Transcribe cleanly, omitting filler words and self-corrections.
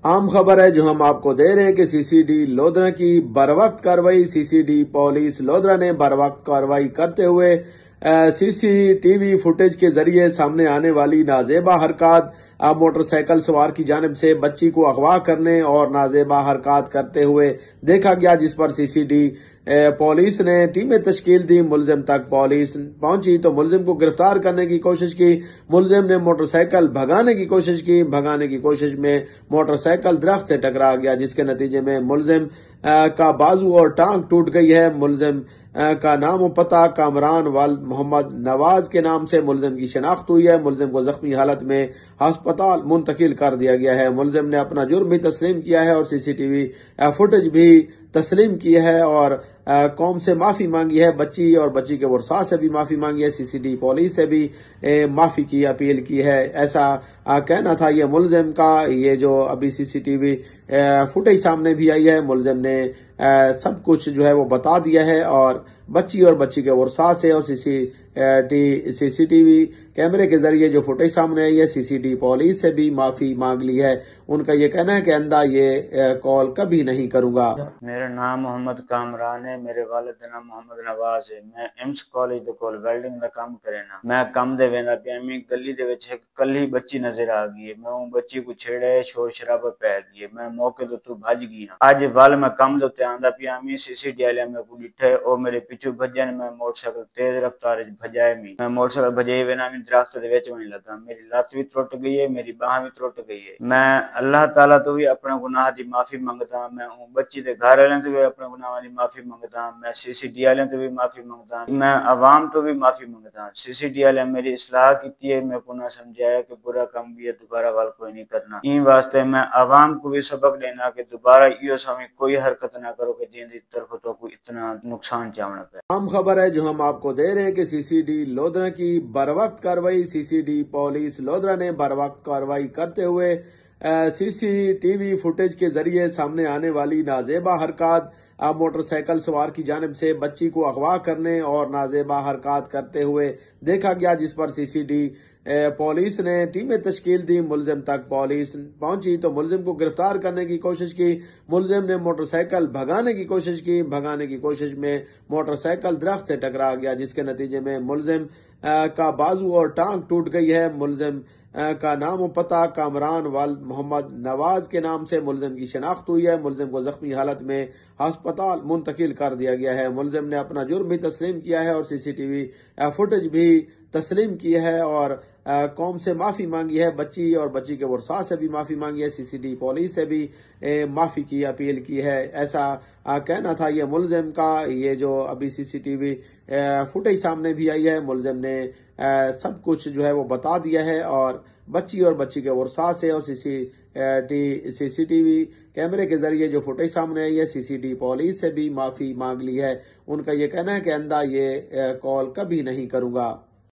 عام خبر ہے جو ہم آپ کو دے رہے ہیں کہ سی سی ڈی لودھرا کی بروقت کارروائی سی سی ڈی پولیس لودھرا نے بروقت کارروائی کرتے ہوئے سی سی ٹی وی فوٹیج کے ذریعے سامنے آنے والی نازیبا حرکات موٹر سائیکل سوار کی جانب سے بچی کو اغوا کرنے اور نازیبا حرکات کرتے ہوئے دیکھا گیا، جس پر سی سی ڈی پولیس نے ٹیمیں تشکیل دی۔ ملزم تک پولیس پہنچی تو ملزم کو گرفتار کرنے کی کوشش کی۔ ملزم نے موٹر سائیکل بھگانے کی کوشش میں موٹر سائیکل درخت سے ٹکرا گیا، جس کے نتیجے میں ملزم کا بازو اور ٹانگ ٹوٹ گئی ہے۔ ملزم کا نام و پتہ کامران والد محمد نواز کے نام سے ملزم کی شناخت ہوئی ہے۔ ملزم کو زخمی حالت میں ہسپتال منتقل کر دیا گیا ہے۔ ملزم نے اپنا جرم بھی تسلیم کیا ہے اور سی سی ٹی وی فوٹیج بھی تسلیم کی ہے اور قوم سے معافی مانگی ہے، بچی اور بچی کے ورثاء سے بھی معافی مانگی ہے، سی سی ڈی پولیس سے بھی معافی کی اپیل کی ہے۔ ایسا کہنا تھا یہ ملزم کا۔ یہ جو ابھی سی سی ٹی وی فوٹیج سامنے بھی آئی ہے، ملزم نے سب کچھ جو ہے وہ بتا دیا ہے اور بچی اور بچی کے ورثاء سے اور سی سی ٹی وی کیمرے کے ذریعے جو فوٹیج سامنے آئی ہے، سی سی ڈی پولیس سے بھی معافی مانگ لی ہے۔ ان کا یہ کہنا ہے کہ آئندہ یہ کال کبھی نہیں کروں گا۔ میرا نام محمد کامران ہے، میرے والد کا نام محمد نواز ہے۔ میں ایمس کالج دے کول ویلڈنگ دا کام کرنا۔ میں کم دے ویندا پیا، میں گلی دے وچ ایک کلی بچی نظر آ گئی ہے۔ میں اون بچی کو چھیڑے، شور شرابہ پی گئی، میں موقع تو بھج گئی ہاں۔ اج ول میں کم دے آندا پیا، میں سی سی ڈی والے میں کو ڈٹھے، او میرے پیچھے بھجن، میں موٹر سائیکل تیز رفتار وچ بھجائے، میں موٹر سائیکل بھجائی وینا میں درخت دے وچ وڑن لگا، میری لت بھی ٹوٹ گئی ہے، میری باہ بھی ٹوٹ گئی ہے۔ میں اللہ تعالی تو بھی اپنا گناہ دی معافی منگدا ہاں، میں بچی دے گھر والوں تو بھی اپنے گناہاں دی معافی منگدا ہاں، میں سی سی ڈی والوں تو بھی معافی منگدا ہاں، میں عوام تو بھی معافی منگدا ہاں۔ سی سی ڈی والے میری اصلاح کیتی ہے، میں کو نہ سمجھایا کہ برا کام بھی ہے دوبارہ وال کوئی نہیں کرنا۔ این واسطے میں عوام کو بھی سبق دینا کہ دوبارہ ایو سامنے کوئی حرکت نہ کرو کہ جن دی طرف تو کوئی اتنا نقصان چاونا پے۔ عام خبر ہے جو ہم آپ کو دے رہے ہیں کہ سی سی ڈی لودھرا کی بروقت کارروائی سی سی ڈی پولیس لودھرا نے بروقت کارروائی کرتے ہوئے سی سی ٹی وی فوٹیج کے ذریعے سامنے آنے والی نازیبا حرکات موٹر سائیکل سوار کی جانب سے بچی کو اغوا کرنے اور نازیبا حرکات کرتے ہوئے دیکھا گیا، جس پر سی سی ڈی پولیس نے ٹیمیں تشکیل دی۔ ملزم تک پولیس پہنچی تو ملزم کو گرفتار کرنے کی کوشش کی۔ ملزم نے موٹر سائیکل بھگانے کی کوشش میں موٹر سائیکل درخت سے ٹکرا گیا، جس کے نتیجے میں ملزم کا بازو اور ٹانگ ٹوٹ گئی ہے۔ ملزم کا نام و پتہ کامران والد محمد نواز کے نام سے ملزم کی شناخت ہوئی ہے۔ ملزم کو زخمی حالت میں ہسپتال منتقل کر دیا گیا ہے۔ ملزم نے اپنا جرم بھی تسلیم کیا ہے اور سی سی ٹی وی فوٹیج بھی تسلیم کی ہے اور قوم سے معافی مانگی ہے، بچی اور بچی کے ورثاء سے بھی معافی مانگی ہے، سی سی ڈی پولیس سے بھی معافی کی اپیل کی ہے۔ ایسا کہنا تھا یہ ملزم کا۔ یہ جو ابھی سی سی ٹی وی فوٹیج سامنے بھی آئی ہے، ملزم نے سب کچھ جو ہے وہ بتا دیا ہے اور بچی اور بچی کے ورثاء سے اور سی سی ٹی وی کیمرے کے ذریعے جو فوٹیج سامنے آئی ہے، سی سی ڈی پولیس سے بھی معافی مانگ لی ہے۔ ان کا یہ کہنا ہے کہ آئندہ یہ کال کبھی نہیں کروں گا۔